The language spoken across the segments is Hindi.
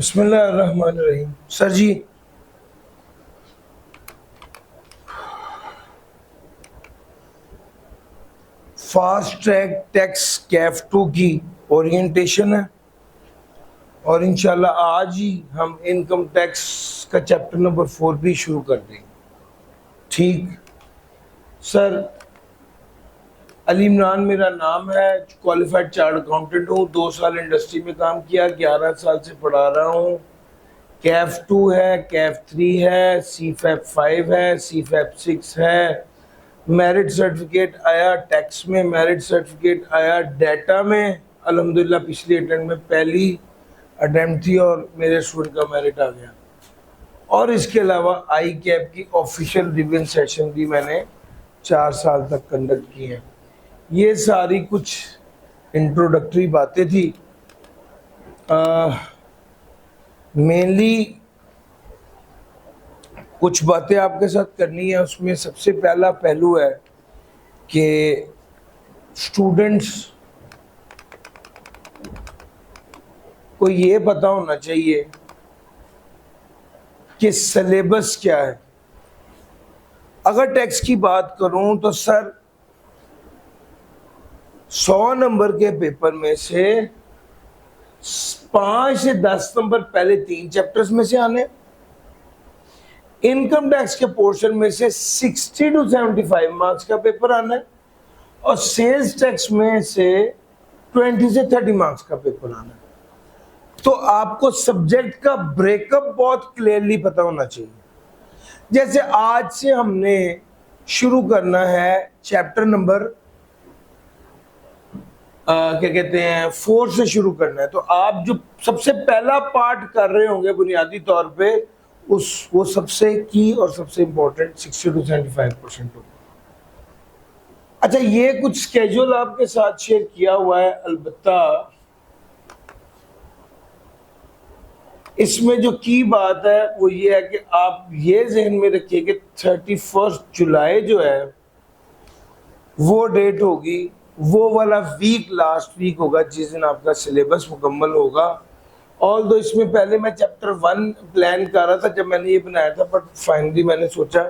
बिस्मिल्लाहिर्रहमानिर्रहीम। सर जी, फास्ट ट्रैक टैक्स कैफ 2 की ओरिएंटेशन है और इंशाल्लाह आज ही हम इनकम टैक्स का चैप्टर नंबर 4 भी शुरू कर देंगे। ठीक सर, अली इमरान मेरा नाम है, क्वालिफाइड चार्ट अकाउंटेंट हूँ, 2 साल इंडस्ट्री में काम किया, 11 साल से पढ़ा रहा हूँ। कैफ 2 है, कैफ 3 है, सी फैप 5 है, सी फैप 6 है। मेरिट सर्टिफिकेट आया टैक्स में, मेरिट सर्टिफिकेट आया डाटा में। अल्हम्दुलिल्लाह पिछली अटेम्प्ट में पहली अटेम्प्ट थी और मेरे स्टूडेंट का मेरिट आ गया। और इसके अलावा आई कैप की ऑफिशियल रिवीजन सेशन भी मैंने 4 साल तक कंडक्ट किए हैं। ये सारी कुछ इंट्रोडक्टरी बातें थी। मेनली कुछ बातें आपके साथ करनी है। उसमें सबसे पहला पहलू है कि स्टूडेंट्स को ये पता होना चाहिए कि सिलेबस क्या है। अगर टैक्स की बात करूं तो सर 100 नंबर के पेपर में से 5 से 10 नंबर पहले 3 चैप्टर्स में से आने, इनकम टैक्स के पोर्शन में से 60 to 75 मार्क्स का पेपर आना है और सेल्स टैक्स में से 20 से 30 मार्क्स का पेपर आना है। तो आपको सब्जेक्ट का ब्रेकअप बहुत क्लियरली पता होना चाहिए। जैसे आज से हमने शुरू करना है चैप्टर नंबर क्या कहते हैं 4 से शुरू करना है, तो आप जो सबसे पहला पार्ट कर रहे होंगे बुनियादी तौर पे वो सबसे की और सबसे इंपॉर्टेंट 60 to 75% होगा। अच्छा, ये कुछ स्केड्यूल आपके साथ शेयर किया हुआ है। अलबत्ता इसमें जो की बात है वो ये है कि आप ये जहन में रखिए कि 31 जुलाई जो है वो डेट होगी, वो वाला वीक लास्ट वीक होगा जिस दिन आपका सिलेबस मुकम्मल होगा। और दो इसमें पहले मैं चैप्टर 1 प्लान कर रहा था जब मैंने ये बनाया था, बट फाइनली मैंने सोचा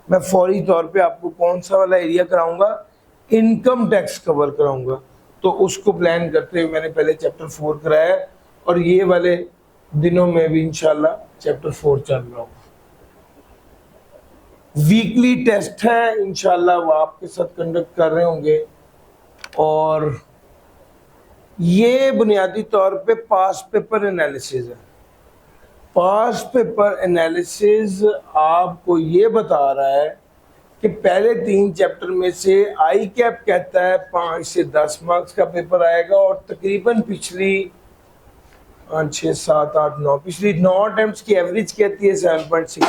मैं फौरी तौर पे आपको कौन सा वाला एरिया कराऊंगा, इनकम टैक्स कवर कराऊंगा। तो उसको प्लान करते हुए मैंने पहले चैप्टर 4 कराया और ये वाले दिनों में भी इंशाल्लाह चैप्टर 4 चल रहा होगा। वीकली टेस्ट है, इंशाल्लाह वो आपके साथ कंडक्ट कर रहे होंगे। और ये बुनियादी तौर पे पास पेपर एनालिसिस है। पास पेपर एनालिसिस आपको ये बता रहा है कि पहले 3 चैप्टर में से आई कैप कहता है 5 से 10 मार्क्स का पेपर आएगा और तकरीबन पिछली 6, 7, 8, 9 पिछली 9 अटेम्प्ट्स की एवरेज कहती है 7.6,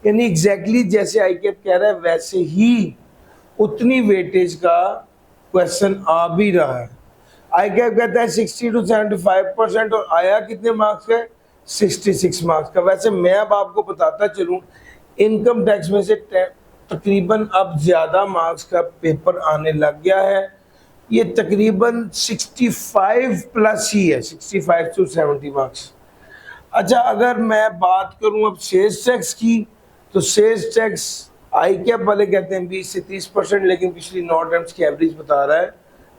यानी एग्जैक्टली जैसे आई कैप कह रहा है वैसे ही उतनी वेटेज का क्वेश्चन आ भी रहा है। आई कैप कहता है 60 to 75% और आया कितने मार्क्स का, 66 मार्क्स का। वैसे मैं अब आपको बताता चलूं, इनकम टैक्स में से तकरीबन अब ज्यादा मार्क्स का पेपर आने लग गया है। ये तकरीबन 65 प्लस ही है, 65 to 70 मार्क्स। अच्छा, अगर मैं बात करूं अब सेल्स टैक्स की, तो सेल्स टैक्स आई कैप वाले कहते हैं 20 से 30%, लेकिन पिछली 9 अटेम्प्ट्स की एवरेज बता रहा है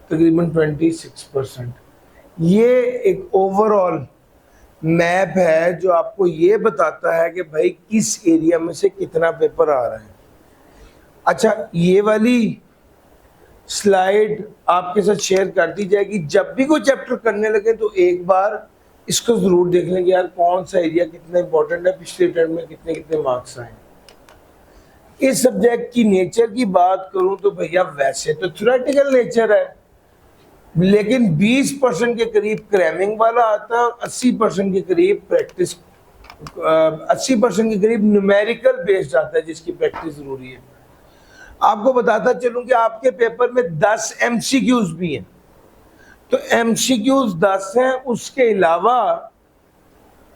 तकरीबन 26%। ये एक ओवरऑल मैप है जो आपको ये बताता है कि भाई किस एरिया में से कितना पेपर आ रहा है। अच्छा, ये वाली स्लाइड आपके साथ शेयर कर दी जाएगी। जब भी कोई चैप्टर करने लगे तो एक बार इसको जरूर देख लेंगे यार कौन सा एरिया कितना इंपॉर्टेंट है, पिछले अटेम्प्ट में कितने कितने मार्क्स आए। इस सब्जेक्ट की नेचर की बात करूं तो भैया वैसे तो थ्योरेटिकल नेचर है, लेकिन 20% के करीब क्रैमिंग वाला आता है और 80% के करीब प्रैक्टिस 80% के करीब न्यूमेरिकल बेस्ड आता है जिसकी प्रैक्टिस जरूरी है। आपको बताता चलूं कि आपके पेपर में 10 एमसीक्यूज भी हैं, तो एमसीक्यूज 10 हैं, उसके अलावा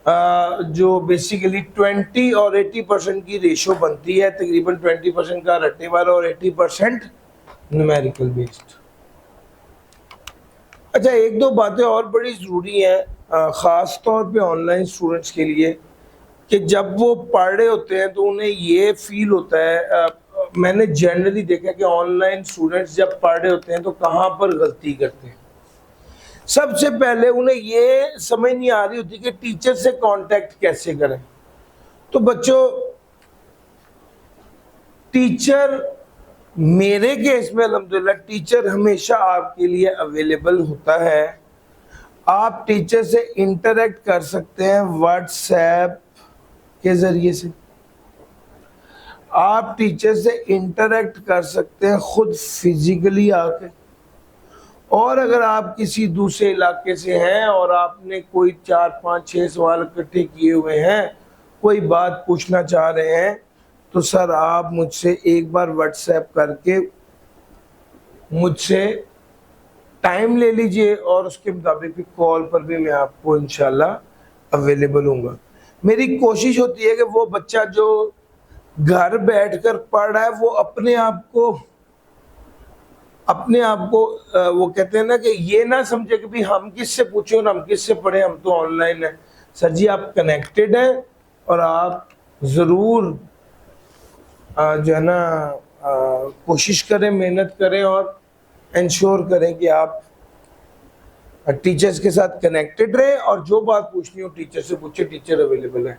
जो बेसिकली 20 और 80% की रेशो बनती है, तकरीबन 20% का रट्टे वाला और 80% न्यूमेरिकल बेस्ड। अच्छा, एक दो बातें और बड़ी जरूरी हैं ख़ास तौर पे ऑनलाइन स्टूडेंट्स के लिए कि जब वो पढ़ रहे होते हैं तो उन्हें ये फील होता है, मैंने जनरली देखा कि ऑनलाइन स्टूडेंट्स जब पढ़ रहे होते हैं तो कहाँ पर गलती करते हैं। सबसे पहले उन्हें ये समझ नहीं आ रही होती कि टीचर से कांटेक्ट कैसे करें। तो बच्चों, टीचर, मेरे केस में अल्हम्दुलिल्लाह टीचर हमेशा आपके लिए अवेलेबल होता है। आप टीचर से इंटरेक्ट कर सकते हैं व्हाट्सएप के ज़रिए से, आप टीचर से इंटरेक्ट कर सकते हैं खुद फिजिकली आके, और अगर आप किसी दूसरे इलाके से हैं और आपने कोई 4, 5, 6 सवाल इकट्ठे किए हुए हैं, कोई बात पूछना चाह रहे हैं, तो सर आप मुझसे एक बार व्हाट्सएप करके मुझसे टाइम ले लीजिए और उसके मुताबिक भी कॉल पर भी मैं आपको इंशाल्लाह अवेलेबल हूँगा। मेरी कोशिश होती है कि वो बच्चा जो घर बैठकर पढ़ रहा है वो अपने आप को वो कहते हैं ना कि ये ना समझे कि भाई हम किससे पूछें और हम किससे पढ़ें, हम तो ऑनलाइन है। सर जी, आप कनेक्टेड हैं और आप ज़रूर जो है ना कोशिश करें, मेहनत करें और इंश्योर करें कि आप टीचर्स के साथ कनेक्टेड रहें और जो बात पूछनी हो टीचर से पूछे, टीचर अवेलेबल है।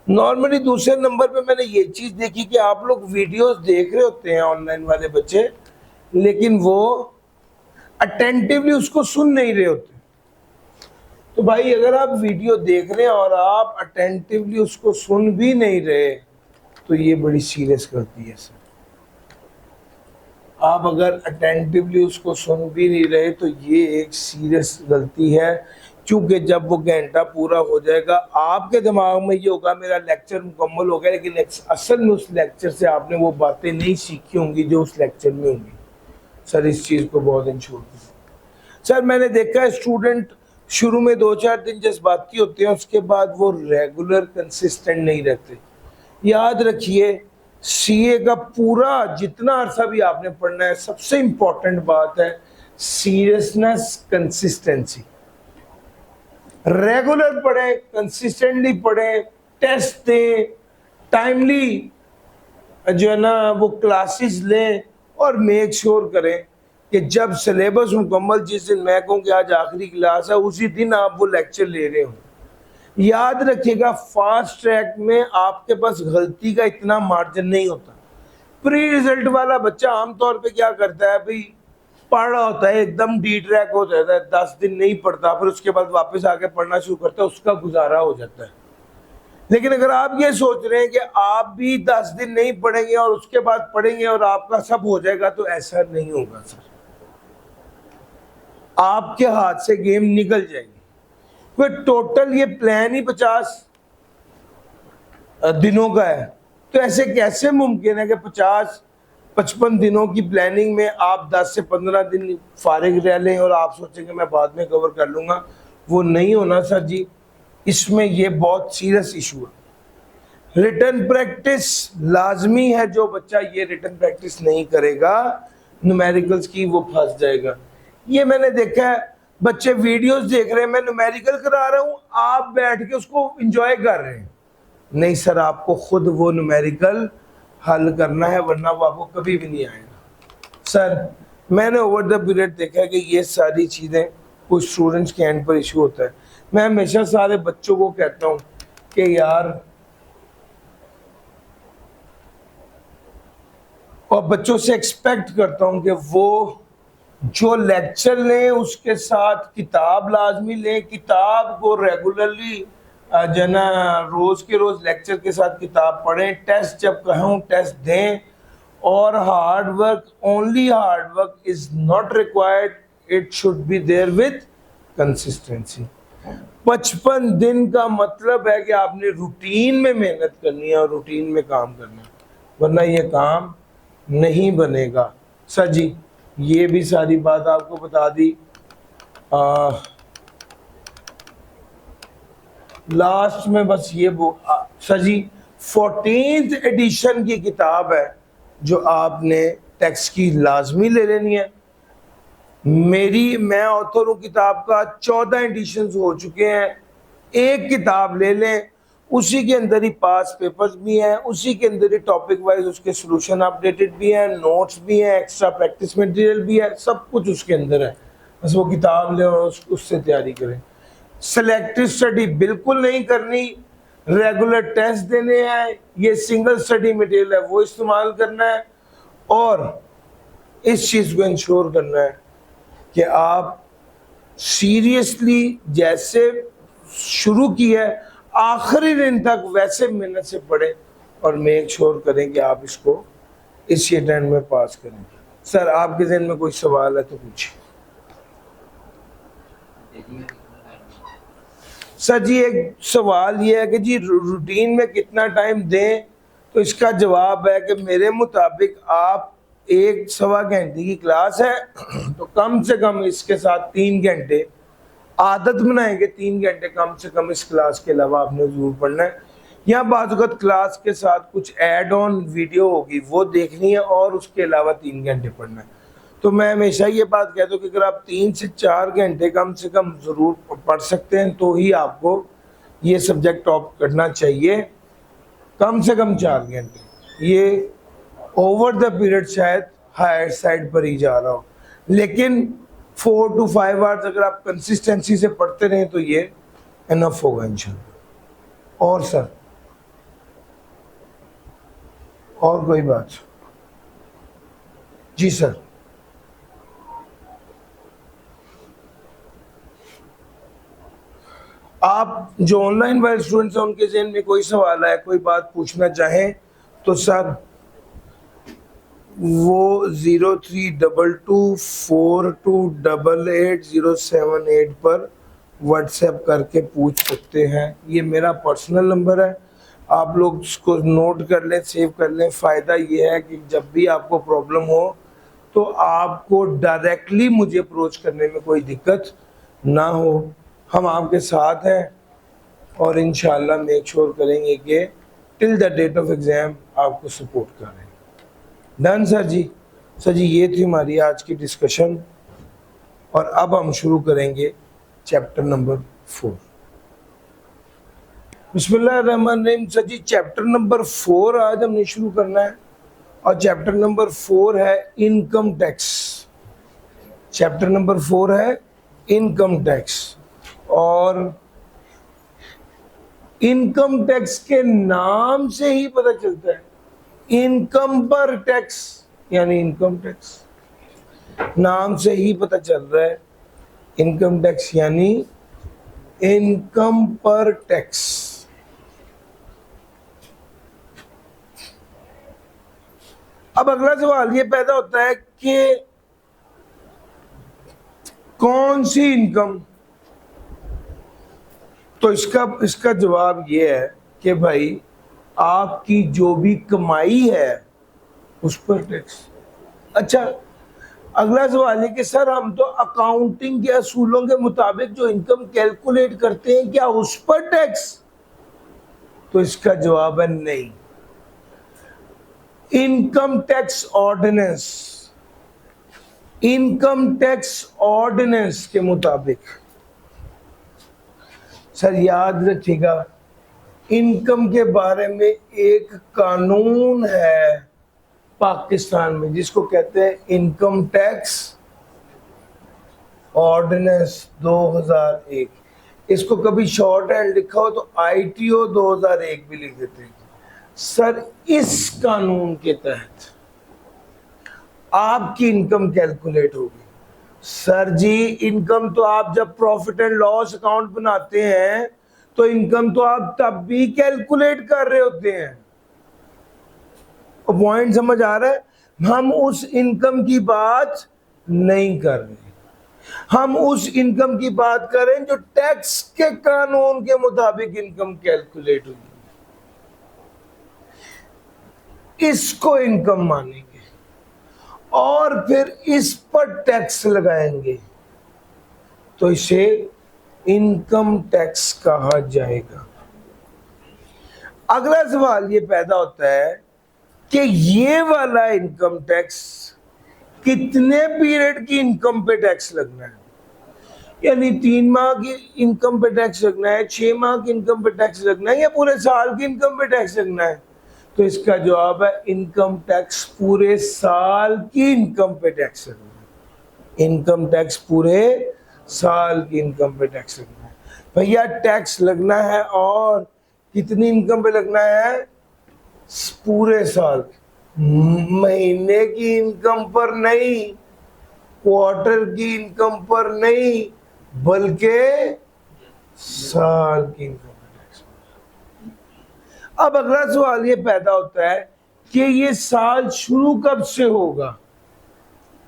नॉर्मली दूसरे नंबर पे मैंने ये चीज़ देखी कि आप लोग वीडियोस देख रहे होते हैं ऑनलाइन वाले बच्चे, लेकिन वो अटेंटिवली उसको सुन नहीं रहे होते। तो भाई, अगर आप वीडियो देख रहे हैं और आप अटेंटिवली उसको सुन भी नहीं रहे तो ये बड़ी सीरियस गलती है सर। आप अगर अटेंटिवली उसको सुन भी नहीं रहे तो ये एक सीरियस गलती है, क्योंकि जब वो घंटा पूरा हो जाएगा आपके दिमाग में ये होगा मेरा लेक्चर मुकम्मल हो गया, लेकिन असल में उस लेक्चर से आपने वो बातें नहीं सीखी होंगी जो उस लेक्चर में होंगी। सर इस चीज़ को बहुत इंश्योर करें। सर मैंने देखा है स्टूडेंट शुरू में 2-4 दिन जज्बाती होते हैं, उसके बाद वो रेगुलर कंसिस्टेंट नहीं रहते। याद रखिए, सीए का पूरा जितना अरसा भी आपने पढ़ना है, सबसे इम्पोर्टेंट बात है सीरियसनेस, कंसिस्टेंसी। रेगुलर पढ़ें, कंसिस्टेंटली पढ़ें, टेस्ट दें, टाइमली जो है ना वो क्लासेस लें और मेक श्योर करें कि जब सिलेबस मुकम्मल, जिस दिन मैं कहूँ कि आज आखिरी क्लास है, उसी दिन आप वो लेक्चर ले रहे हो। याद रखिएगा, फास्ट ट्रैक में आपके पास गलती का इतना मार्जिन नहीं होता। प्री रिजल्ट वाला बच्चा आमतौर पे क्या करता है भाई, पढ़ रहा होता है, एकदम डी ट्रैक हो जाता है, 10 दिन नहीं पढ़ता, फिर उसके बाद वापस आके पढ़ना शुरू करता है, उसका गुजारा हो जाता है। लेकिन अगर आप ये सोच रहे हैं कि आप भी 10 दिन नहीं पढ़ेंगे और उसके बाद पढ़ेंगे और आपका सब हो जाएगा, तो ऐसा नहीं होगा सर। आपके हाथ से गेम निकल जाएगी। फिर टोटल ये प्लान ही 50 दिनों का है, तो ऐसे कैसे मुमकिन है कि 50-55 दिनों की प्लानिंग में आप 10 से 15 दिन फारिग रह लें और आप सोचेंगे मैं बाद में कवर कर लूँगा? वो नहीं होना सर जी। इसमें ये बहुत सीरियस इशू है। रिटन प्रैक्टिस लाजमी है। जो बच्चा ये रिटन प्रैक्टिस नहीं करेगा न्यूमेरिकल्स की, वो फंस जाएगा। ये मैंने देखा है, बच्चे वीडियोस देख रहे हैं, मैं न्यूमेरिकल करा रहा हूँ, आप बैठ के उसको एंजॉय कर रहे हैं। नहीं सर, आपको खुद वो न्यूमेरिकल हल करना है, वरना वो आपको कभी भी नहीं आएगा। सर मैंने ओवर द पीरियड देखा है कि ये सारी चीज़ें कुछ स्टूडेंट्स के एंड पर इशू होता है। मैं हमेशा सारे बच्चों को कहता हूँ कि यार, और बच्चों से एक्सपेक्ट करता हूँ कि वो जो लेक्चर लें उसके साथ किताब लाजमी लें, किताब को रेगुलरली जो ना रोज़ के रोज़ लेक्चर के साथ किताब पढ़ें, टेस्ट जब कहूँ टेस्ट दें, और hard work, only hard work is not required, it should be there with consistency. 55 दिन का मतलब है कि आपने रूटीन में मेहनत करनी है और रूटीन में काम करना है, वरना ये काम नहीं बनेगा। सर जी ये भी सारी बात आपको बता दी। लास्ट में बस ये सर जी 14th एडिशन की किताब है जो आपने टेक्स्ट की लाजमी ले लेनी है। मैं ऑथर हूँ किताब का, 14 एडिशन हो चुके हैं। एक किताब ले लें, उसी के अंदर ही पास पेपर्स भी हैं, उसी के अंदर ही टॉपिक वाइज उसके सॉल्यूशन अपडेटेड भी हैं, नोट्स भी हैं, एक्स्ट्रा प्रैक्टिस मटेरियल भी है, सब कुछ उसके अंदर है। बस वो किताब लें और उससे तैयारी करें। सेलेक्टिव स्टडी बिल्कुल नहीं करनी, रेगुलर टेस्ट देने हैं, ये सिंगल स्टडी मटेरियल है वो इस्तेमाल करना है, और इस चीज़ को इंश्योर करना है कि आप सीरियसली जैसे शुरू किया है आखिरी दिन तक वैसे मेहनत से पढ़ें, और मेक श्योर करें कि आप इसको इसी अटेम्प्ट में पास करें। सर आपके जहन में कोई सवाल है तो पूछिए। सर जी एक सवाल ये है कि जी रूटीन में कितना टाइम दें, तो इसका जवाब है कि मेरे मुताबिक आप 1-1.25 घंटे की क्लास है तो कम से कम इसके साथ 3 घंटे आदत बनाएंगे, 3 घंटे कम से कम इस क्लास के अलावा आपने जरूर पढ़ना है। या बाज़ वक़्त क्लास के साथ कुछ ऐड ऑन वीडियो होगी वो देखनी है, और उसके अलावा 3 घंटे पढ़ना है। तो मैं हमेशा ये बात कहता हूँ कि अगर आप 3 से 4 घंटे कम से कम ज़रूर पढ़ सकते हैं तो ही आपको ये सब्जेक्ट टॉप करना चाहिए। कम से कम 4 घंटे, ये ओवर द पीरियड शायद हायर साइड पर ही जा रहा हो, लेकिन 4 to 5 आवर्स अगर आप कंसिस्टेंसी से पढ़ते रहें तो ये इनफ होगा इंशाल्लाह। और सर और कोई बात? जी सर। आप जो ऑनलाइन वाले स्टूडेंट्स हैं उनके जहन में कोई सवाल है, कोई बात पूछना चाहें तो सर वो 032242888078 पर व्हाट्सएप करके पूछ सकते हैं। ये मेरा पर्सनल नंबर है, आप लोग इसको नोट कर लें, सेव कर लें। फ़ायदा ये है कि जब भी आपको प्रॉब्लम हो तो आपको डायरेक्टली मुझे अप्रोच करने में कोई दिक्कत ना हो। हम आपके साथ हैं और इंशाल्लाह मेक श्योर करेंगे कि till the date of exam आपको सपोर्ट करें। Done sir ji. Sir ji ये थी हमारी आज की डिस्कशन, और अब हम शुरू करेंगे चैप्टर नंबर 4। बिस्मिल्लाहिर्रहमानिर्रहीम। सर जी चैप्टर नंबर 4 आज हमने शुरू करना है, और चैप्टर नंबर 4 है इनकम टैक्स। चैप्टर नंबर 4 है इनकम टैक्स, और इनकम टैक्स के नाम से ही पता चलता है इनकम पर टैक्स, यानी इनकम टैक्स नाम से ही पता चल रहा है इनकम टैक्स यानी इनकम पर टैक्स। अब अगला सवाल ये पैदा होता है कि कौन सी इनकम, तो इसका जवाब ये है कि भाई आपकी जो भी कमाई है उस पर टैक्स। अच्छा अगला सवाल है कि सर हम तो अकाउंटिंग के असूलों के मुताबिक जो इनकम कैलकुलेट करते हैं क्या उस पर टैक्स? तो इसका जवाब है नहीं। इनकम टैक्स ऑर्डिनेंस के मुताबिक, सर याद रखिएगा इनकम के बारे में एक कानून है पाकिस्तान में जिसको कहते हैं इनकम टैक्स ऑर्डिनेंस 2001। इसको कभी शॉर्ट हैंड लिखा हो तो ITO 2001 भी लिख देते हैं। सर इस कानून के तहत आपकी इनकम कैलकुलेट होगी। सर जी इनकम तो आप जब प्रॉफिट एंड लॉस अकाउंट बनाते हैं तो इनकम तो आप तब भी कैलकुलेट कर रहे होते हैं। पॉइंट समझ आ रहा है? हम उस इनकम की बात नहीं कर रहे, हम उस इनकम की बात करें जो टैक्स के कानून के मुताबिक इनकम कैलकुलेट हुई, इसको इनकम मानेंगे और फिर इस पर टैक्स लगाएंगे तो इसे इनकम टैक्स कहा जाएगा। अगला सवाल ये पैदा होता है कि ये वाला इनकम टैक्स कितने पीरियड की इनकम पे टैक्स लगना है, यानी 3 माह की इनकम पे टैक्स लगना है, 6 माह की इनकम पे टैक्स लगना है, या पूरे साल की इनकम पे टैक्स लगना है। तो इसका जवाब है इनकम टैक्स पूरे साल की इनकम पे टैक्स लगना है। इनकम टैक्स पूरे साल की इनकम पे टैक्स लगना है। भैया टैक्स लगना है और कितनी इनकम पे लगना है, पूरे साल, महीने की इनकम पर नहीं, क्वार्टर की इनकम पर नहीं, बल्कि साल की इनकम पर टैक्स। अब अगला सवाल ये पैदा होता है कि ये साल शुरू कब से होगा,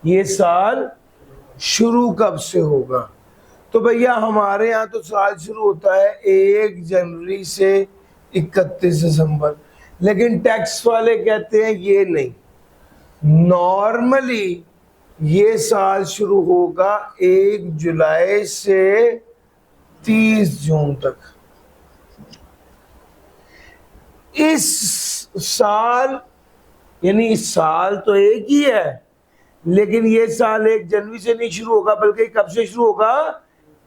ये साल शुरू कब से होगा। तो भैया हमारे यहाँ तो साल शुरू होता है 1 जनवरी से 31 दिसंबर, लेकिन टैक्स वाले कहते हैं ये नहीं, नॉर्मली ये साल शुरू होगा 1 जुलाई से 30 जून तक। इस साल, यानी इस साल तो एक ही है, लेकिन ये साल 1 जनवरी से नहीं शुरू होगा, बल्कि कब से शुरू होगा,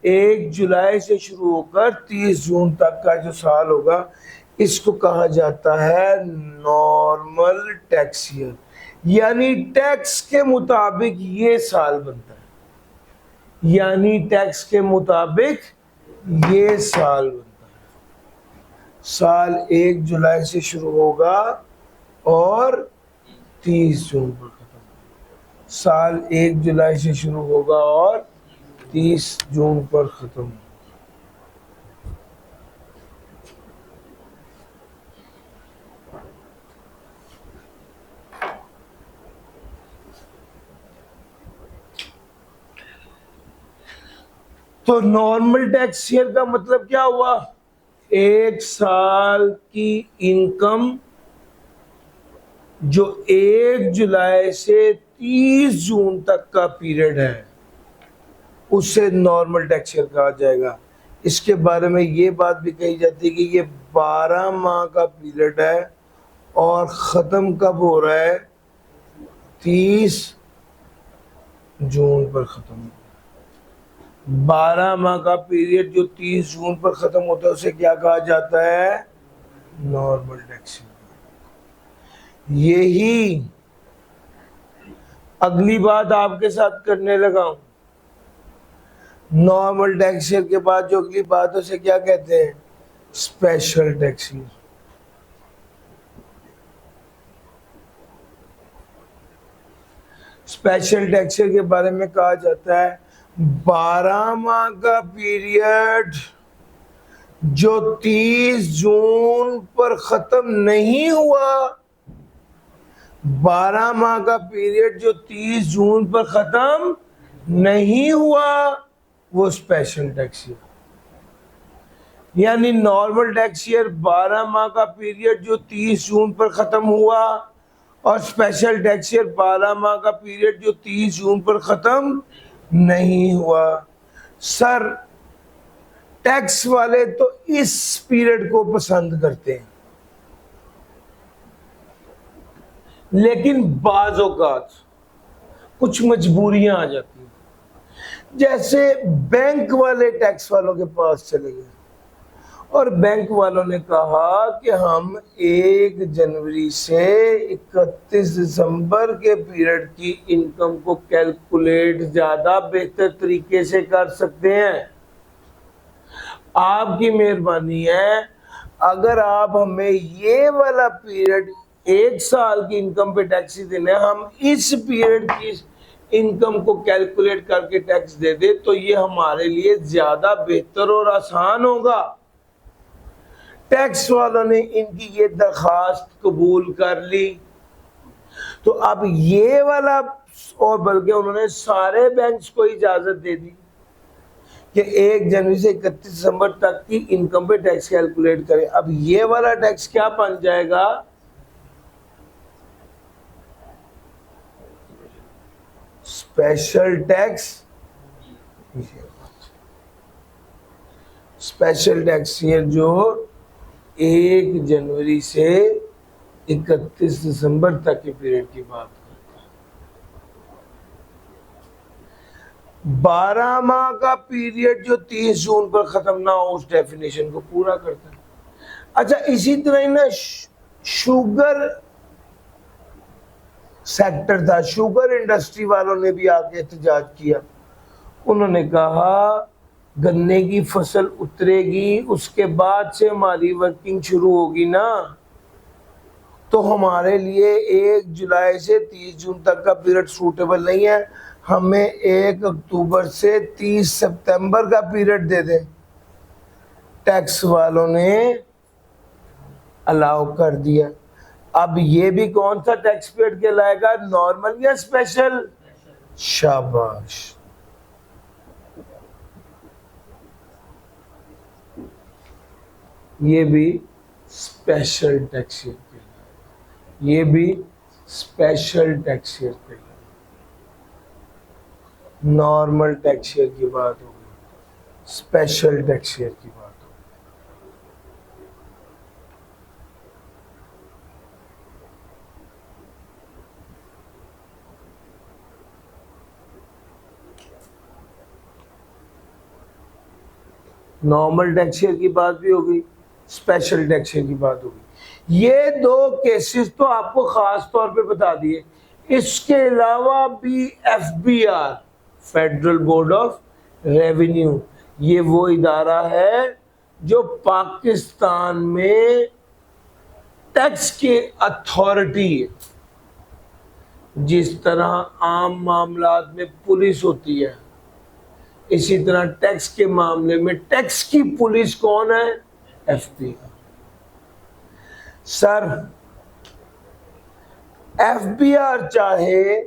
1 जुलाई से शुरू होकर 30 जून तक का जो साल होगा, इसको कहा जाता है नॉर्मल टैक्स ईयर। यानी टैक्स के मुताबिक ये साल बनता है, यानी टैक्स के मुताबिक ये साल बनता है। साल 1 जुलाई से शुरू होगा और 30 जून पर खत्म होगा। साल 1 जुलाई से शुरू होगा और 30 जून पर खत्म होगा। तो नॉर्मल टैक्स ईयर का मतलब क्या हुआ, 1 साल की इनकम जो 1 जुलाई से 30 जून तक का पीरियड है, उससे नॉर्मल टैक्स ईयर कहा जाएगा। इसके बारे में ये बात भी कही जाती है कि ये 12 माह का पीरियड है और ख़त्म कब हो रहा है, 30 जून पर ख़त्म हो रहा है। 12 माह का पीरियड जो 30 जून पर ख़त्म होता है उसे क्या कहा जाता है, नॉर्मल टैक्स ईयर। यही अगली बात आपके साथ करने लगा हूं। नॉर्मल टैक्स ईयर के बाद जो अगली बात है उसे क्या कहते हैं, special tax year. Special tax year के बारे में कहा जाता है 12 माह का पीरियड जो 30 जून पर खत्म नहीं हुआ, 12 माह का पीरियड जो 30 जून पर खत्म नहीं हुआ, वो स्पेशल टैक्स ईयर। यानी नॉर्मल टैक्स ईयर 12 माह का पीरियड जो 30 जून पर खत्म हुआ, और स्पेशल टैक्स ईयर 12 माह का पीरियड जो 30 जून पर खत्म नहीं हुआ। सर टैक्स वाले तो इस पीरियड को पसंद करते हैं, लेकिन बाज़ औक़ात कुछ मजबूरियां आ जाती हैं। जैसे बैंक वाले टैक्स वालों के पास चले गए और बैंक वालों ने कहा कि हम 1 जनवरी से 31 दिसंबर के पीरियड की इनकम को कैलकुलेट ज़्यादा बेहतर तरीके से कर सकते हैं। आपकी मेहरबानी है, अगर आप हमें ये वाला पीरियड 1 साल की इनकम पे टैक्स ही देना है, हम इस पीरियड की इनकम को कैलकुलेट करके टैक्स दे दे तो ये हमारे लिए ज़्यादा बेहतर और आसान होगा। टैक्स वालों ने इनकी ये दरखास्त कबूल कर ली। तो अब ये वाला, और बल्कि उन्होंने सारे बैंक्स को इजाजत दे दी कि 1 जनवरी से 31 दिसंबर तक की इनकम पे टैक्स कैलकुलेट करें। अब ये वाला टैक्स क्या बन जाएगा, special tax. Special tax year जो 1 जनवरी से 31 दिसंबर तक के पीरियड की बात करता है। 12 माह का पीरियड जो 30 जून पर खत्म ना हो उस डेफिनेशन को पूरा करता है। अच्छा, इसी तरह ही ना शुगर सेक्टर था, शुगर इंडस्ट्री वालों ने भी आके एहतजाज किया। उन्होंने कहा गन्ने की फसल उतरेगी, उसके बाद से हमारी वर्किंग शुरू होगी ना, तो हमारे लिए 1 जुलाई से 30 जून तक का पीरियड सूटेबल नहीं है, हमें 1 अक्टूबर से 30 सितंबर का पीरियड दे दें। टैक्स वालों ने अलाउ कर दिया। अब ये भी कौन सा टैक्स पीरियड कहलाएगा, नॉर्मल या स्पेशल? शाबाश। ये भी स्पेशल टैक्स ईयर कहलाएगा, ये भी स्पेशल टैक्स ईयर कहलाएगा। नॉर्मल टैक्स ईयर की बात हो गई, स्पेशल टैक्स ईयर की बात हो गई। नॉर्मल टैक्स ईयर की बात भी हो गई, स्पेशल टैक्स ईयर की बात हो गई। ये 2 केसेस तो आपको खास तौर पे बता दिए। इसके अलावा भी FBR, federal board of revenue, ये वो इदारा है जो पाकिस्तान में टैक्स की अथॉरिटी है। जिस तरह आम मामलात में पुलिस होती है, इसी तरह टैक्स के मामले में टैक्स की पुलिस कौन है? FBR। सर, FBR चाहे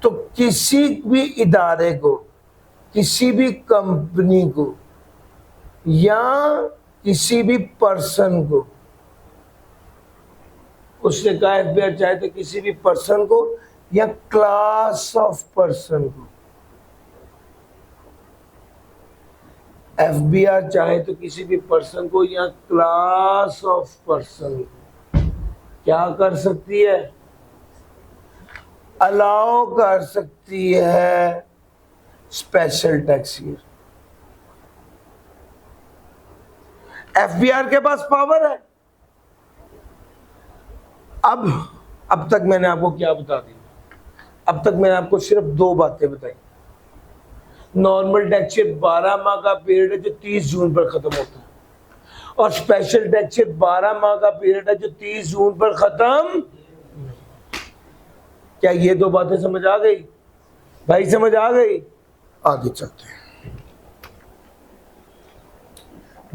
तो किसी भी इदारे को, किसी भी कंपनी को या किसी भी पर्सन को, उसने कहा FBR चाहे तो किसी भी पर्सन को या क्लास ऑफ पर्सन को, FBR चाहे तो किसी भी पर्सन को या क्लास ऑफ पर्सन को क्या कर सकती है? अलाउ कर सकती है स्पेशल टैक्स ईयर। FBR के पास पावर है। अब तक मैंने आपको क्या बता दिया? अब तक मैंने आपको सिर्फ 2 बातें बताई। नॉर्मल टैक्स ईयर 12 माह का पीरियड है जो 30 जून पर खत्म होता है, और स्पेशल टैक्स ईयर 12 माह का पीरियड है जो 30 जून पर खत्म। क्या ये 2 बातें समझ आ गई भाई? समझ आ गई? आगे चलते हैं।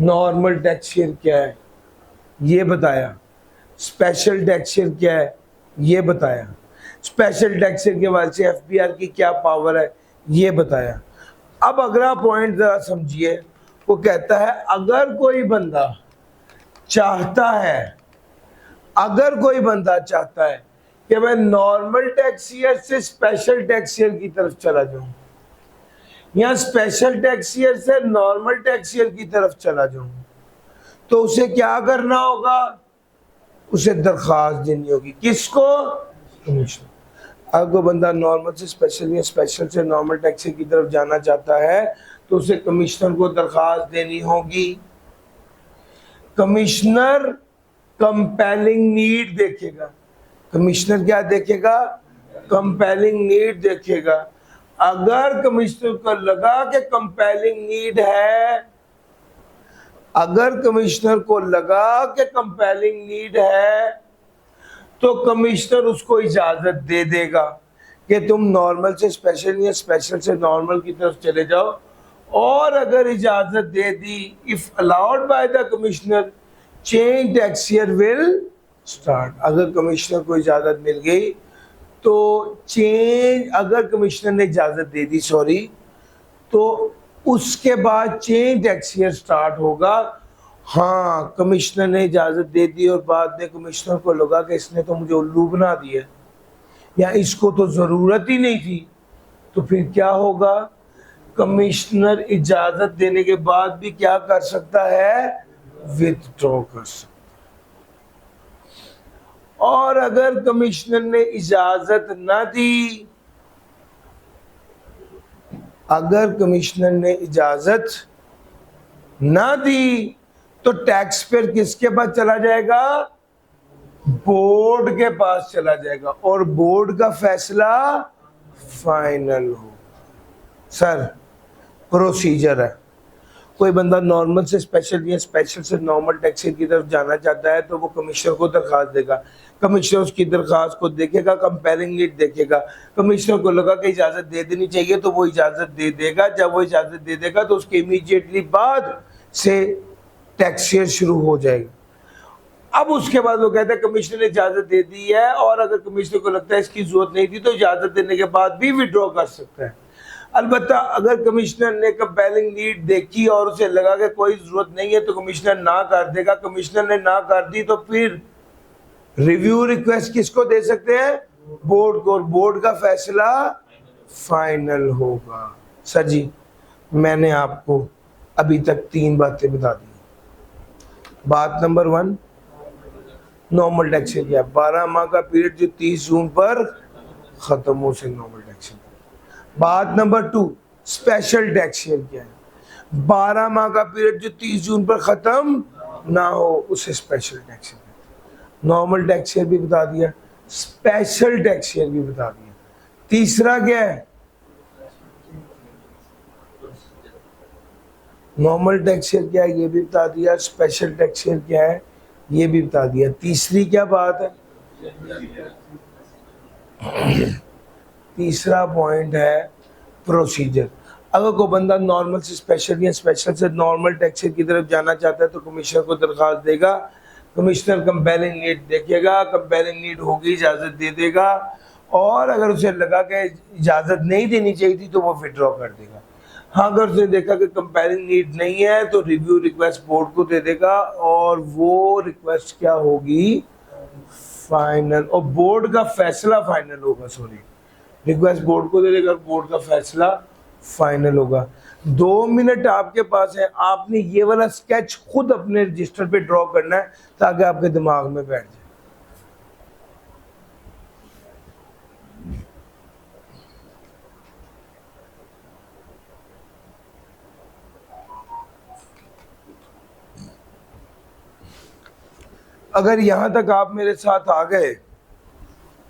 नॉर्मल टैक्स ईयर क्या है ये बताया, स्पेशल टैक्स ईयर क्या है ये बताया, स्पेशल टैक्स ईयर के बाद से FBR की क्या पावर है ये बताया। अब अगला पॉइंट जरा समझिए। वो कहता है अगर कोई बंदा चाहता है, अगर कोई बंदा चाहता है कि मैं नॉर्मल टैक्स ईयर से स्पेशल टैक्स ईयर की तरफ चला जाऊं या स्पेशल टैक्स ईयर से नॉर्मल टैक्स ईयर की तरफ चला जाऊं, तो उसे क्या करना होगा? उसे दरखास्त देनी होगी। किसको? कमिश्नर। अगर कोई बंदा नॉर्मल से स्पेशल या स्पेशल से नॉर्मल टैक्स की तरफ जाना चाहता है तो उसे कमिश्नर को दरखास्त देनी होगी। कमिश्नर कंपेलिंग नीड देखेगा। कमिश्नर क्या देखेगा? कंपेलिंग नीड देखेगा। अगर कमिश्नर को लगा कि कंपेलिंग नीड है, अगर कमिश्नर को लगा कि कंपेलिंग नीड है, तो कमिश्नर उसको इजाजत दे देगा कि तुम नॉर्मल से स्पेशल या स्पेशल से नॉर्मल की तरफ चले जाओ। और अगर इजाजत दे दी, if allowed by the commissioner, change tax year will start. अगर कमिश्नर को इजाजत मिल गई तो अगर कमिश्नर ने इजाजत दे दी, सॉरी, तो उसके बाद चेंज टैक्स ईयर स्टार्ट होगा। हाँ, कमिश्नर ने इजाजत दे दी और बाद में कमिश्नर को लगा कि इसने तो मुझे उल्लू बना दिया या इसको तो जरूरत ही नहीं थी, तो फिर क्या होगा? कमिश्नर इजाजत देने के बाद भी क्या कर सकता है? विथड्रॉ कर सकता। और अगर कमिश्नर ने इजाजत ना दी अगर कमिश्नर ने इजाजत ना दी तो टैक्स पेयर किसके पास चला जाएगा? बोर्ड के पास चला जाएगा और बोर्ड का फैसला फाइनल हो। सर प्रोसीजर है, कोई बंदा नॉर्मल से स्पेशल या स्पेशल से नॉर्मल टैक्स की तरफ जाना चाहता है तो वो कमिश्नर को दरखास्त देगा, कमिश्नर उसकी दरखास्त को देखेगा, कंपेयरिंग नीड देखेगा, कमिश्नर को लगा कि इजाज़त दे देनी चाहिए तो वो इजाज़त दे देगा। जब वो इजाज़त दे देगा तो उसके इमीडिएटली बाद से टैक्स ईयर शुरू हो जाएगा। अब उसके बाद वो कहता है कमिश्नर ने इजाज़त दे दी है और अगर कमिश्नर को लगता है इसकी जरूरत नहीं थी तो इजाज़त देने के बाद भी विड्रॉ कर सकता है। अलबत्ता अगर कमिश्नर ने कंपेलिंग नीड देखी और उसे लगा कि कोई जरूरत नहीं है तो कमिश्नर ना कर देगा। कमिश्नर ने ना कर दी तो फिर रिव्यू रिक्वेस्ट किसको दे सकते हैं? बोर्ड को, और बोर्ड का फैसला फाइनल होगा। सर जी मैंने आपको अभी तक 3 बातें बता दी। बात नंबर 1 नॉर्मल टैक्स क्या, 12 माह का पीरियड जो 30 जून पर खत्म हो से नॉर्मल टैक्स। बात नंबर 2 स्पेशल टैक्स ईयर क्या है, 12 माह का पीरियड जो 30 जून पर खत्म ना हो उसे special tax year. Normal tax year भी बता दिया, स्पेशल टैक्स ईयर भी बता दिया। तीसरा क्या है? नॉर्मल टैक्स ईयर क्या है ये भी बता दिया, स्पेशल टैक्स ईयर क्या है ये भी बता दिया। तीसरी क्या बात है? तीसरा पॉइंट है प्रोसीजर। अगर कोई बंदा नॉर्मल से स्पेशल या स्पेशल से नॉर्मल टैक्स की तरफ जाना चाहता है तो कमिश्नर को दरखास्त देगा, कमिश्नर कंपेलिंग नीड देखेगा, कंपेलिंग नीड होगी इजाज़त दे देगा और अगर उसे लगा कि इजाज़त नहीं देनी चाहिए थी तो वो विड्रॉ कर देगा। हाँ अगर उसने देखा कि कंपेलिंग नीड नहीं है तो रिव्यू रिक्वेस्ट बोर्ड को दे देगा और वो रिक्वेस्ट क्या होगी? फाइनल, और बोर्ड का फैसला फाइनल होगा। सॉरी, रिक्वेस्ट बोर्ड को दे देगा, बोर्ड का फैसला फाइनल होगा। 2 मिनट आपके पास है, आपने ये वाला स्केच खुद अपने रजिस्टर पे ड्रॉ करना है ताकि आपके दिमाग में बैठ जाए। अगर यहां तक आप मेरे साथ आ गए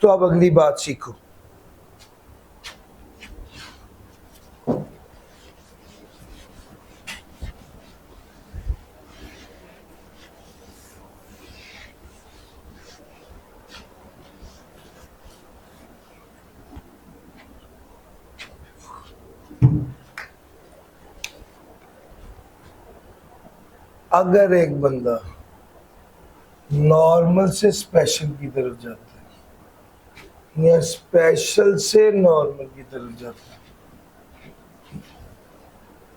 तो अब अगली बात सीखो। अगर एक बंदा नॉर्मल से स्पेशल की तरफ जाता है या स्पेशल से नॉर्मल की तरफ जाता है,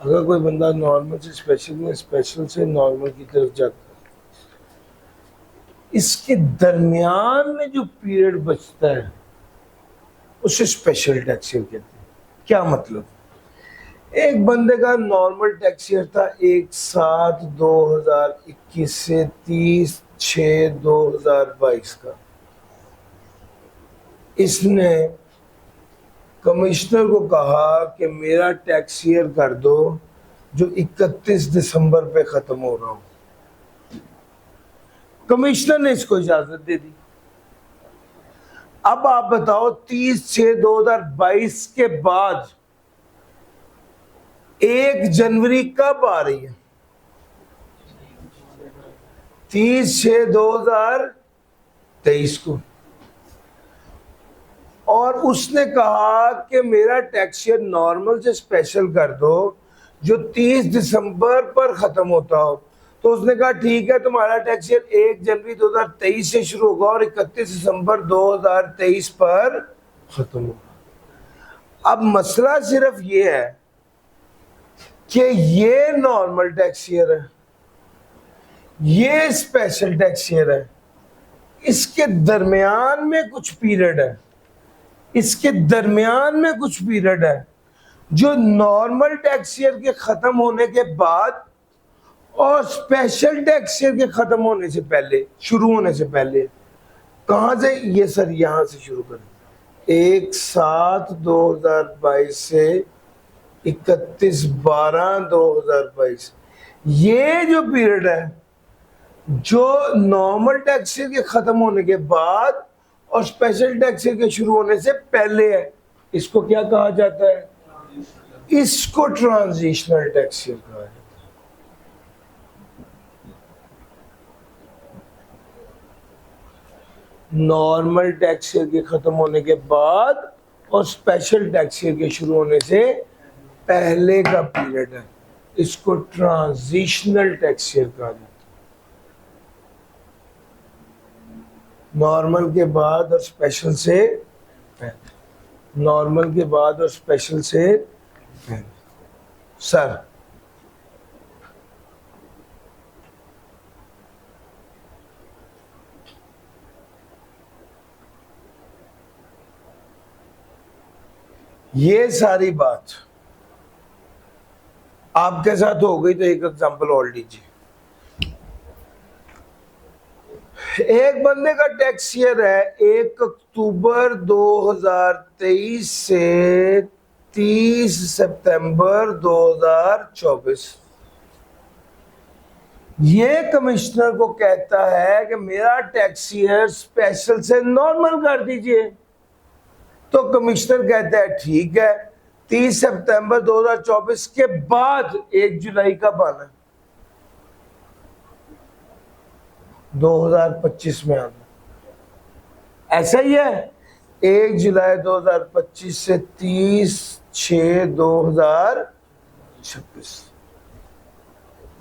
अगर कोई बंदा नॉर्मल से स्पेशल या स्पेशल से नॉर्मल की तरफ जाता है, इसके दरमियान में जो पीरियड बचता है उसे स्पेशल टैक्स ईयर कहते हैं। क्या मतलब? एक बंदे का नॉर्मल टैक्स ईयर था 1/7/2021 से 30/6/2022 का। इसने कमिश्नर को कहा कि मेरा टैक्स ईयर कर दो जो 31 दिसंबर पे खत्म हो रहा हो। कमिश्नर ने इसको इजाजत दे दी। अब आप बताओ 30/6/2022 के बाद 1 जनवरी कब आ रही है? 30/6/2023 को। और उसने कहा कि मेरा टैक्स ईयर नॉर्मल से स्पेशल कर दो जो 30 दिसंबर पर खत्म होता हो। तो उसने कहा ठीक है, तुम्हारा टैक्स ईयर 1 जनवरी 2023 से शुरू होगा और 31 दिसंबर 2023 पर खत्म होगा। अब मसला सिर्फ ये है कि ये नॉर्मल टैक्स ईयर है, ये स्पेशल टैक्स ईयर है, इसके दरमियान में कुछ पीरियड है, इसके दरमियान में कुछ पीरियड है जो नॉर्मल टैक्स ईयर के खत्म होने के बाद और स्पेशल टैक्स ईयर के खत्म होने से पहले, शुरू होने से पहले। कहां से? ये सर यहां से शुरू करें, 1/7/2022 से 31/12/2022। ये जो पीरियड है जो नॉर्मल टैक्स ईयर के खत्म होने के बाद और स्पेशल टैक्स ईयर के शुरू होने से पहले है, इसको क्या कहा जाता है? इसको ट्रांजिशनल टैक्स ईयर कहा जाता है। नॉर्मल टैक्स ईयर के खत्म होने के बाद और स्पेशल टैक्स ईयर के शुरू होने से पहले का पीरियड है, इसको ट्रांजिशनल टैक्स ईयर कहा जाता है। नॉर्मल के बाद और स्पेशल से पहले, नॉर्मल के बाद और स्पेशल से पहले। सर ये सारी बात आपके साथ हो गई, तो एक एग्जांपल और लीजिए। एक बंदे का टैक्स ईयर है 1 अक्टूबर 2023 से 30 सितंबर 2024। ये कमिश्नर को कहता है कि मेरा टैक्स ईयर स्पेशल से नॉर्मल कर दीजिए। तो कमिश्नर कहता है ठीक है, 30 सितंबर 2024 के बाद 1 जुलाई का आना, 2025 में आना। ऐसा ही है, 1 जुलाई 2025 से 30/6/2026।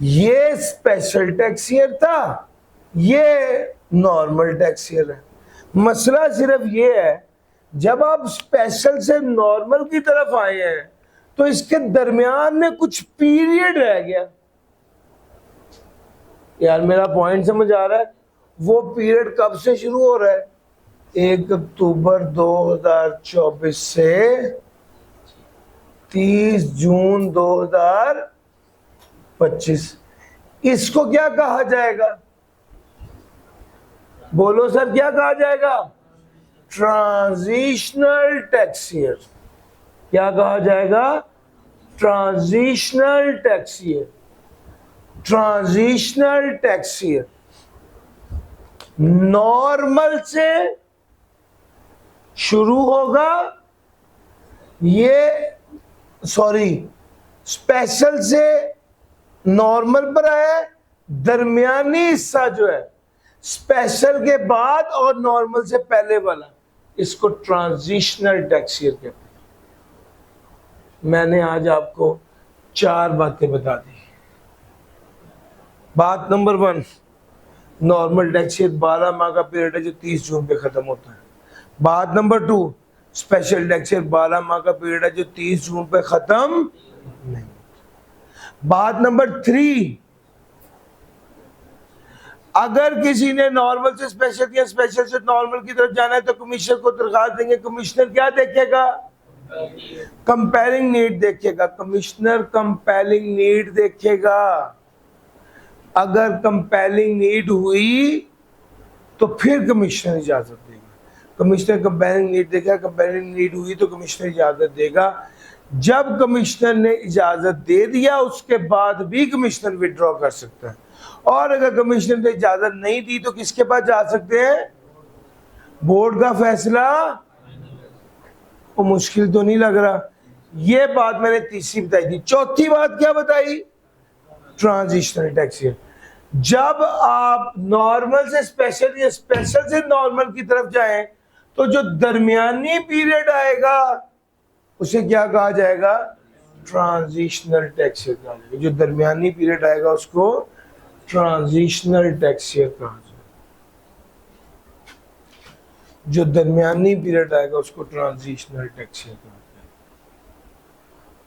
ये स्पेशल टैक्स ईयर था, ये नॉर्मल टैक्स ईयर है। मसला सिर्फ ये है, जब आप स्पेशल से नॉर्मल की तरफ आए हैं तो इसके दरमियान में कुछ पीरियड रह गया। यार मेरा पॉइंट समझ आ रहा है? वो पीरियड कब से शुरू हो रहा है? 1 अक्टूबर 2024 से 30 जून 2025। इसको क्या कहा जाएगा? बोलो सर, क्या कहा जाएगा? Transitional tax year. क्या कहा जाएगा? Transitional tax year. Transitional tax year normal से शुरू होगा, ये स्पेशल से नॉर्मल पर आया, दरमियानी हिस्सा जो है स्पेशल के बाद और नॉर्मल से पहले वाला, इसको ट्रांजिशनल टैक्स ईयर कहते हैं। मैंने आज आपको 4 बातें बता दी। बात नंबर 1, नॉर्मल टैक्स ईयर 12 माह का पीरियड है जो 30 जून पे खत्म होता है। बात नंबर 2, स्पेशल टैक्स ईयर 12 माह का पीरियड है जो 30 जून पे खत्म नहीं। बात नंबर 3, अगर किसी ने नॉर्मल से स्पेशल या स्पेशल से नॉर्मल की तरफ जाना है तो कमिश्नर को दरखास्त देंगे। कमिश्नर क्या देखेगा? कंपेयरिंग नीड देखेगा। कमिश्नर कंपेयरिंग नीड देखेगा। अगर कंपेयरिंग नीड हुई तो फिर कमिश्नर इजाजत देगा। कमिश्नर कंपेयरिंग नीड देखेगा, कंपेयरिंग नीड हुई तो कमिश्नर इजाजत देगा। जब कमिश्नर ने इजाजत दे दिया उसके बाद भी कमिश्नर विड्रॉ कर सकता है। और अगर कमिश्नर ने इजाजत नहीं दी तो किसके पास जा सकते हैं? बोर्ड का फैसला। वो मुश्किल तो नहीं लग रहा? ये बात मैंने तीसरी बताई थी। चौथी बात क्या बताई? Transitional tax year. जब आप नॉर्मल से स्पेशल या स्पेशल से नॉर्मल की तरफ जाएं तो जो दरमियानी पीरियड आएगा उसे क्या कहा जाएगा? ट्रांजिशनल टैक्स ईयर कहा जाएगा। जो दरमियानी पीरियड आएगा उसको ट्रांजिशनल टैक्स ईयर कहा जाएगा। जो दरमियानी पीरियड आएगा उसको ट्रांजिशनल टैक्स ईयर कहा जाएगा।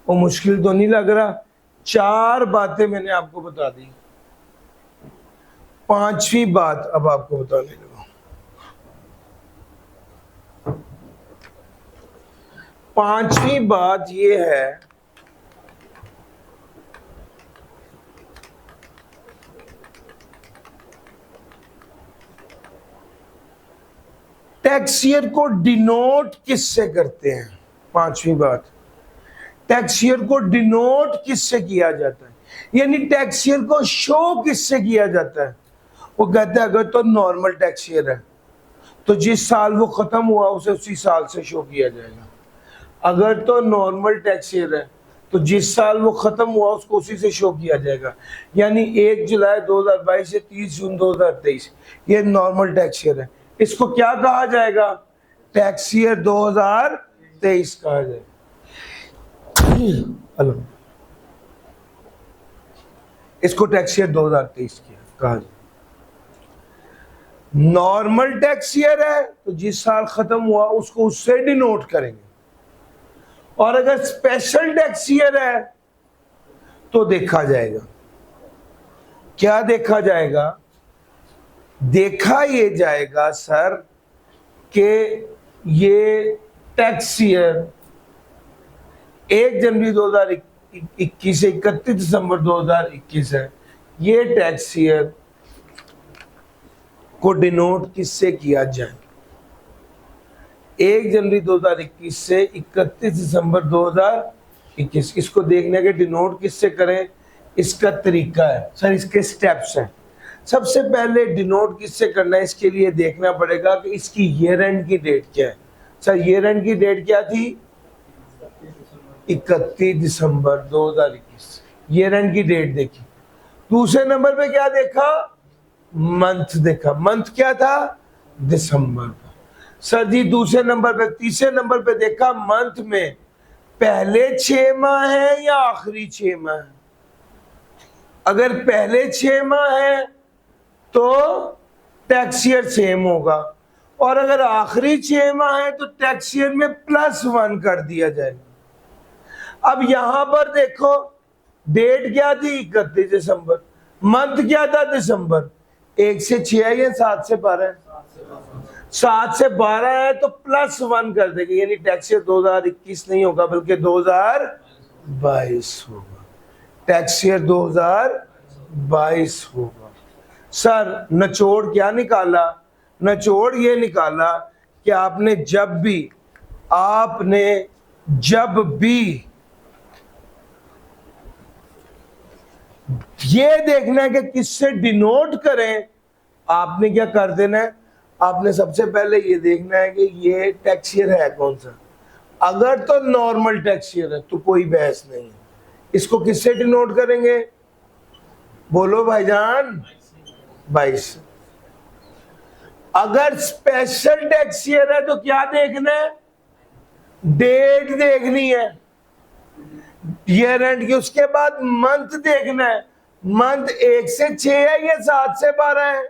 वो मुश्किल तो नहीं लग रहा? 4 बातें मैंने आपको बता दी। 5वीं बात अब आपको बताने लगा। 5वीं बात ये है, टैक्स ईयर को डिनोट किससे करते हैं? 5वीं बात, टैक्स ईयर को डिनोट किससे किया जाता है, यानी टैक्स ईयर को शो किससे किया जाता है? वो कहते हैं अगर तो नॉर्मल टैक्स ईयर है तो जिस साल वो खत्म हुआ उसे उसी साल से शो किया जाएगा। अगर तो नॉर्मल टैक्स ईयर है तो जिस साल वो खत्म हुआ उसको उसी से शो किया जाएगा, यानी 1 जुलाई 2022 से 30 जून 2023 ये नॉर्मल टैक्स ईयर है। इसको क्या कहा जाएगा? टैक्स ईयर 2023 कहा जाएगा। हेलो, इसको टैक्स ईयर 2023 कहा जाएगा। नॉर्मल टैक्स ईयर है तो जिस साल खत्म हुआ उसको उससे डिनोट करेंगे, और अगर स्पेशल टैक्स ईयर है तो देखा जाएगा, क्या देखा जाएगा? देखा ये जाएगा सर कि ये टैक्स ईयर 1 जनवरी 2021 से 31 दिसंबर 2021 है, ये टैक्स ईयर को डिनोट किससे किया जाए? 1 जनवरी 2021 से 31 दिसंबर 2021, इसको देखने के डिनोट किससे करें? इसका तरीका है सर, इसके स्टेप्स हैं। सबसे पहले डिनोट किससे करना है, इसके लिए देखना पड़ेगा कि इसकी ईयर एंड की डेट क्या है। सर ईयर एंड की डेट क्या थी? 31 दिसंबर 2021, ईयर एंड की डेट देखी। दूसरे नंबर पे क्या देखा? मंथ देखा। मंथ क्या था? दिसंबर का। सर जी दूसरे नंबर पे, तीसरे नंबर पे देखा मंथ में पहले 6 माह है या आखिरी 6 माह है। अगर पहले 6 माह है तो टैक्स ईयर सेम होगा, और अगर आखिरी 6 माह है तो टैक्स ईयर में +1 कर दिया जाएगा। अब यहां पर देखो डेट क्या थी? 31 दिसंबर। मंथ क्या था? दिसंबर। 1 से 6 है या 7 से 12 है? 7 से 12 है तो +1 कर देंगे, यानी टैक्स ईयर 2021 नहीं होगा बल्कि 2022 होगा। टैक्स ईयर 2022 होगा। सर निचोड़ क्या निकाला? निचोड़ ये निकाला कि आपने जब भी ये देखना है कि किससे डिनोट करें, आपने क्या कर देना है? आपने सबसे पहले ये देखना है कि ये टैक्स ईयर है कौन सा। अगर तो नॉर्मल टैक्स ईयर है तो कोई बहस नहीं है, इसको किससे डिनोट करेंगे? बोलो भाईजान, 22। अगर स्पेशल टैक्स ईयर है तो क्या देखना है? डेट देखनी है ईयर एंड की। उसके बाद मंथ देखना है, मंथ 1 से 6 है या 7 से 12 है।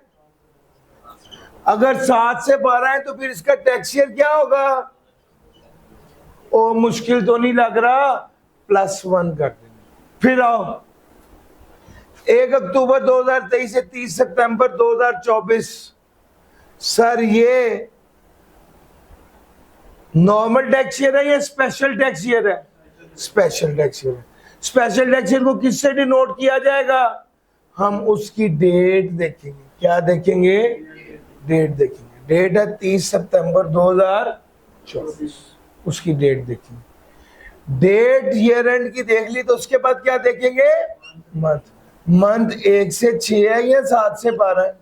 अगर 7 से 12 है तो फिर इसका टैक्स ईयर क्या होगा? ओ मुश्किल तो नहीं लग रहा, +1 कर देंगे। फिर आओ 1 अक्टूबर 2023 से 30 सितंबर 2024। सर ये नॉर्मल टैक्स ईयर है या स्पेशल टैक्स ईयर है? स्पेशल टैक्स ईयर है। स्पेशल टैक्स ईयर को किससे डिनोट किया जाएगा? हम उसकी डेट देखेंगे। क्या देखेंगे? डेट देखेंगे। डेट है 30 सितंबर 2024, उसकी डेट देखेंगे। डेट ईयर एंड की देख ली तो उसके बाद क्या देखेंगे? मंथ। मंथ 1 से 6 है या 7 से 12 है?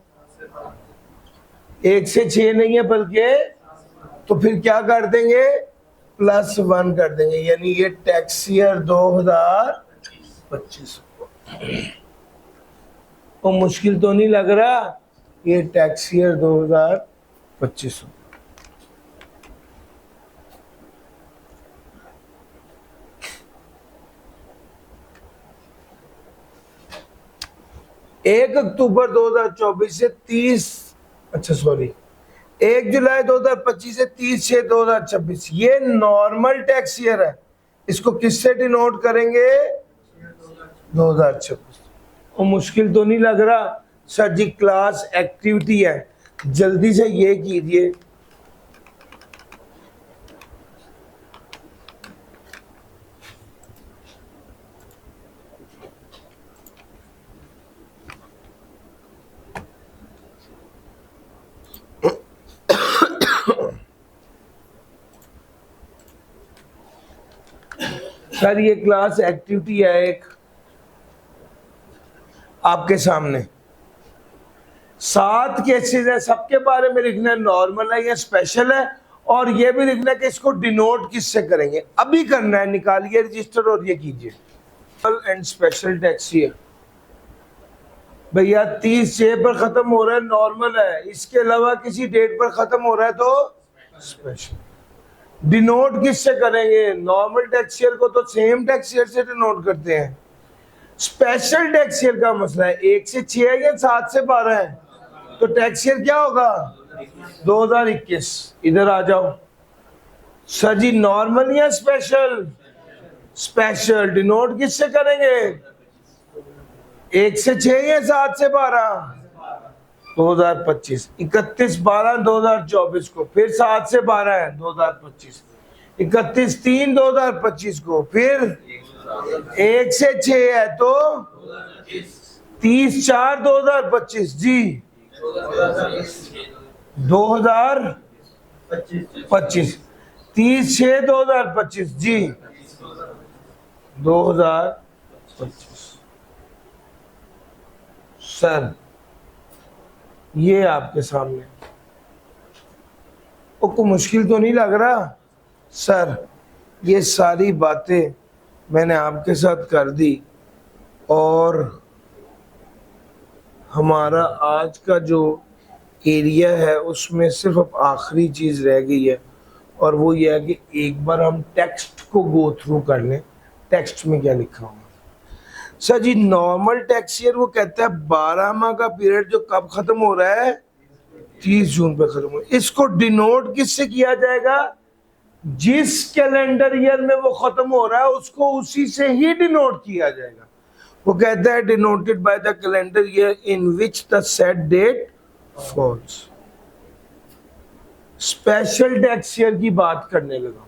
1 से 6 नहीं है बल्कि, तो फिर क्या कर देंगे? +1 कर देंगे, यानी ये टैक्स ईयर 2025। तो मुश्किल तो नहीं लग रहा, ये टैक्स ईयर 2025। 1 अक्टूबर 2024 से 1 जुलाई 2025 से 30/6/2026 ये नॉर्मल टैक्स ईयर है। इसको किससे डिनोट करेंगे? 2026। और मुश्किल तो नहीं लग रहा? सर जी क्लास एक्टिविटी है, जल्दी से ये कीजिए। सर ये क्लास एक्टिविटी है एक आपके सामने, 7 केसेस है, सबके बारे में लिखना है नॉर्मल है या स्पेशल है, और ये भी लिखना है कि इसको डिनोट किससे करेंगे। अभी करना है, निकालिए रजिस्टर और ये कीजिए। एंड स्पेशल टैक्स ईयर भैया 30/6 पर खत्म हो रहा है, नॉर्मल है, इसके अलावा किसी डेट पर खत्म हो रहा है तो स्पेशल। डिनोट किससे करेंगे? नॉर्मल टैक्स ईयर को तो सेम टैक्स ईयर से डिनोट करते हैं। स्पेशल टैक्स ईयर का मसला है 1 से 6 है या 7 से 12 है, तो टैक्स ईयर क्या होगा? 2021। इधर आ जाओ सर जी, नॉर्मल या स्पेशल? स्पेशल। डिनोट किससे करेंगे? 1 से 6 या 7 से 12? 2025। 31/12/2024 को, फिर 7 से 12 है 2025। 31/3/2025 को, फिर 1 से 6 है तो 30/4/2025 जी 2025। 30/6/2025 जी 2025। सर ये आपके सामने को मुश्किल तो नहीं लग रहा? सर ये सारी बातें मैंने आपके साथ कर दी, और हमारा आज का जो एरिया है उसमें सिर्फ अब आखिरी चीज़ रह गई है, और वो ये है कि एक बार हम टेक्स्ट को गो थ्रू कर लें। टेक्स्ट में क्या लिखा हुआ? सर जी नॉर्मल टैक्स ईयर वो कहता है 12 माह का पीरियड जो कब खत्म हो रहा है? 30 जून पे खत्म हो। इसको डिनोट किससे किया जाएगा? जिस कैलेंडर ईयर में वो खत्म हो रहा है उसको उसी से ही डिनोट किया जाएगा। वो कहता है denoted by the calendar year in which the said date falls. Special tax year की बात करने लगा।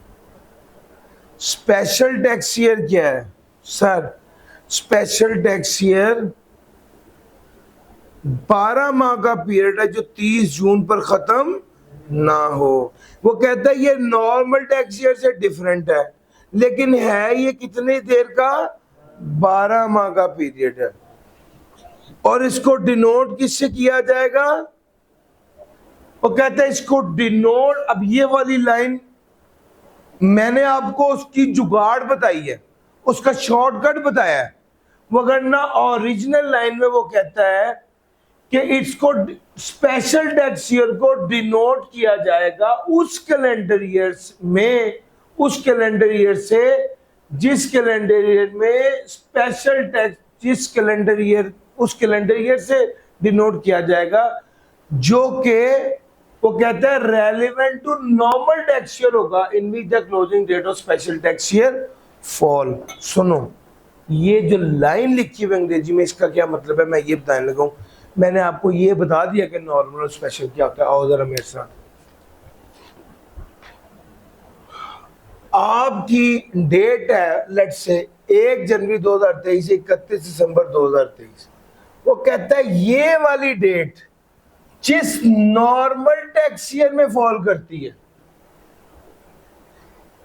स्पेशल टैक्स ईयर क्या है? सर स्पेशल टैक्स ईयर 12 माह का पीरियड है जो 30 जून पर खत्म ना हो। वो कहता है ये नॉर्मल टैक्स ईयर से डिफरेंट है, लेकिन है ये कितने देर का? 12 माह का पीरियड है, और इसको डिनोट किससे किया जाएगा? वो कहता है इसको डिनोट, अब ये वाली लाइन मैंने आपको उसकी जुगाड़ बताई है, उसका शॉर्टकट बताया है, वरना ओरिजिनल लाइन में वो कहता है कि इसको स्पेशल टैक्स ईयर को डिनोट किया जाएगा उस कैलेंडर ईयर में, उस कैलेंडर ईयर से जिस कैलेंडर ईयर में स्पेशल टैक्स, जिस कैलेंडर ईयर, उस कैलेंडर ईयर से डिनोट किया जाएगा जो कि वो कहता है relevant to normal tax year होगा in which the closing date of special tax year fall. सुनो ये जो लाइन लिखी हुई अंग्रेजी में इसका क्या मतलब है मैं ये बताने लगा हूं। मैंने आपको ये बता दिया कि नॉर्मल और स्पेशल क्या होता है। आओ जरा मेरे साथ। आपकी डेट है लेट से 1 जनवरी 2023 से 31 दिसंबर 2023। वो कहता है ये वाली डेट जिस नॉर्मल टैक्स ईयर में फॉल करती है,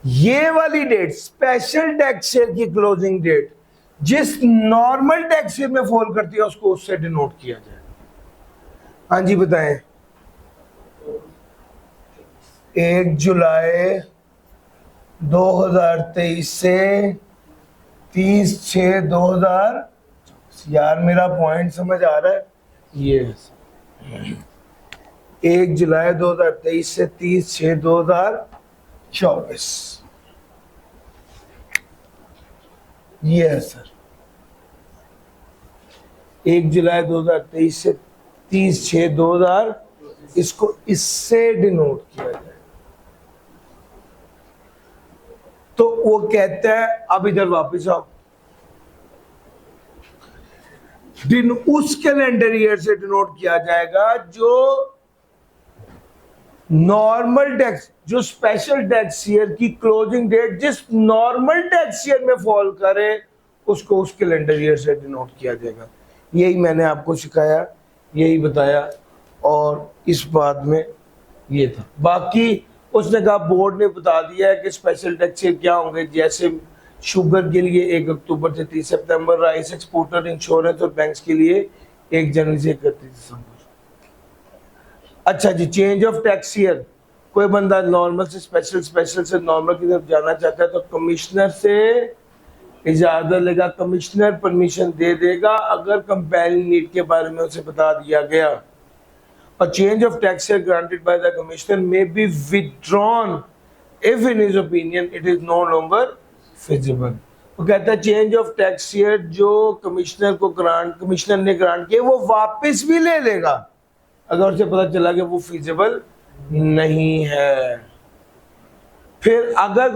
ये वाली डेट स्पेशल टैक्स ईयर की क्लोजिंग डेट जिस नॉर्मल टैक्स ईयर में फॉल करती है उसको उससे डिनोट किया जाए। हाँ जी बताएं। 1 जुलाई 2023 से 30/6/2000। यार मेरा पॉइंट समझ आ रहा है? ये 1 जुलाई 2023 से 30/6/2024 ये है सर। 1 जुलाई 2023 से 30/6/2000 इसको इससे डिनोट किया जाए। तो वो कहता है अब इधर वापस आओ, उस कैलेंडर ईयर से डिनोट किया जाएगा जो नॉर्मल टैक्स, जो स्पेशल टैक्स ईयर की क्लोजिंग डेट जिस नॉर्मल टैक्स ईयर में फॉल करे उसको उस कैलेंडर ईयर से डिनोट किया जाएगा। यही मैंने आपको सिखाया, यही बताया, और इस बात में ये था। बाकी उसने कहा बोर्ड ने बता दिया है कि स्पेशल टैक्स ईयर क्या होंगे, जैसे शुगर के लिए 1 अक्टूबर से 30 सितंबर, राइस एक्सपोर्टर, इंश्योरेंस और बैंक्स के लिए 1 जनवरी से 31 दिसंबर। अच्छा जी, चेंज ऑफ टैक्स ईयर, कोई बंदा नॉर्मल से स्पेशल, स्पेशल से नॉर्मल की तरफ जाना चाहता है तो कमिश्नर से इजाजत लेगा, कमिश्नर परमिशन दे देगा अगर कंपेयरिंग नीड के बारे में उसे बता दिया गया। और change of tax year granted by the commissioner may be withdrawn if in his opinion it is no longer feasible. वो कहता है चेंज ऑफ टैक्स ईयर जो कमिश्नर ने ग्रांट किया वो वापस भी ले लेगा अगर उसे पता चला कि वो फिजिबल नहीं है। फिर अगर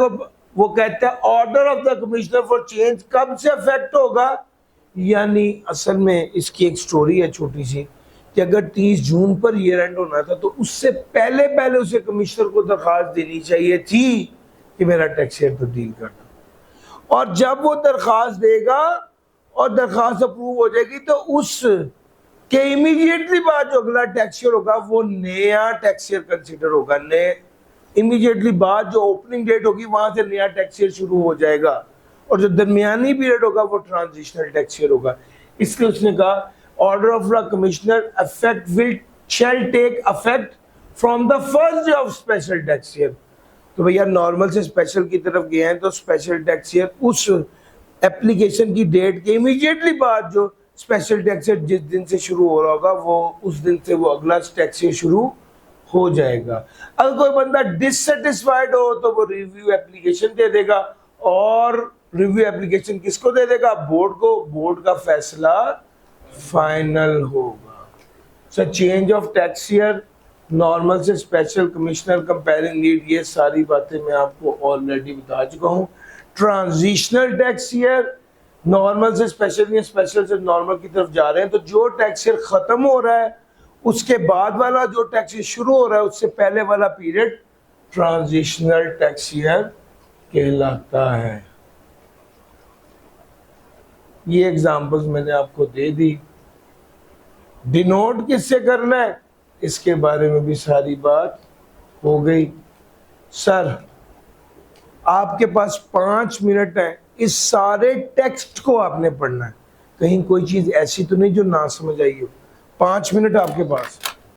वो कहता है order of the commissioner for change कब से अफेक्ट होगा, यानी असल में इसकी एक स्टोरी है छोटी सी कि अगर 30 जून पर ईयर एंड होना था तो उससे पहले पहले उसे कमिश्नर को दरखास्त देनी चाहिए थी कि मेरा टैक्स ईयर तब्दील करना। और जब वो दरखास्त देगा और दरखास्त अप्रूव हो जाएगी तो उस के इमीडिएटली बाद जो अगला टैक्स ईयर होगा वो नया टैक्स ईयर कंसीडर होगा। नए इमीडिएटली बाद जो ओपनिंग डेट होगी वहां से नया टैक्स ईयर शुरू हो जाएगा और जो दरमियानी पीरियड होगा वो ट्रांजिशनल टैक्स ईयर होगा। इसलिए उसने कहा order of the commissioner effect will shall take effect from the first day of special tax year. तो भैया नॉर्मल से स्पेशल की तरफ गए हैं तो स्पेशल टैक्स ईयर उस एप्लीकेशन की डेट के इमीडिएटली बाद जो स्पेशल टैक्स ईयर जिस दिन से शुरू हो रहा होगा वो उस दिन से वो अगला टैक्स ईयर शुरू हो जाएगा। अगर कोई बंदा डिससेटिस्फाइड हो तो वो रिव्यू एप्लीकेशन दे देगा और रिव्यू एप्लीकेशन किसको दे देगा, बोर्ड को। बोर्ड का फैसला फाइनल होगा। So change of tax year, normal से स्पेशल, कमिश्नर, कंपेयरिंग नीड, ये सारी बातें मैं आपको ऑलरेडी बता चुका हूँ। ट्रांजिशनल टैक्स ईयर, नॉर्मल से स्पेशल या स्पेशल से नॉर्मल की तरफ जा रहे हैं तो जो टैक्स ईयर खत्म हो रहा है उसके बाद वाला जो टैक्स ईयर शुरू हो रहा है उससे पहले वाला पीरियड ट्रांजिशनल टैक्स ईयर कहलाता है। ये एग्जांपल्स मैंने आपको दे दी। डिनोट किससे करना है इसके बारे में भी सारी बात हो गई। सर आपके पास 5 मिनट है, इस सारे टेक्स्ट को आपने पढ़ना है, कहीं कोई चीज ऐसी तो नहीं जो ना समझ आई हो। 5 मिनट आपके पास।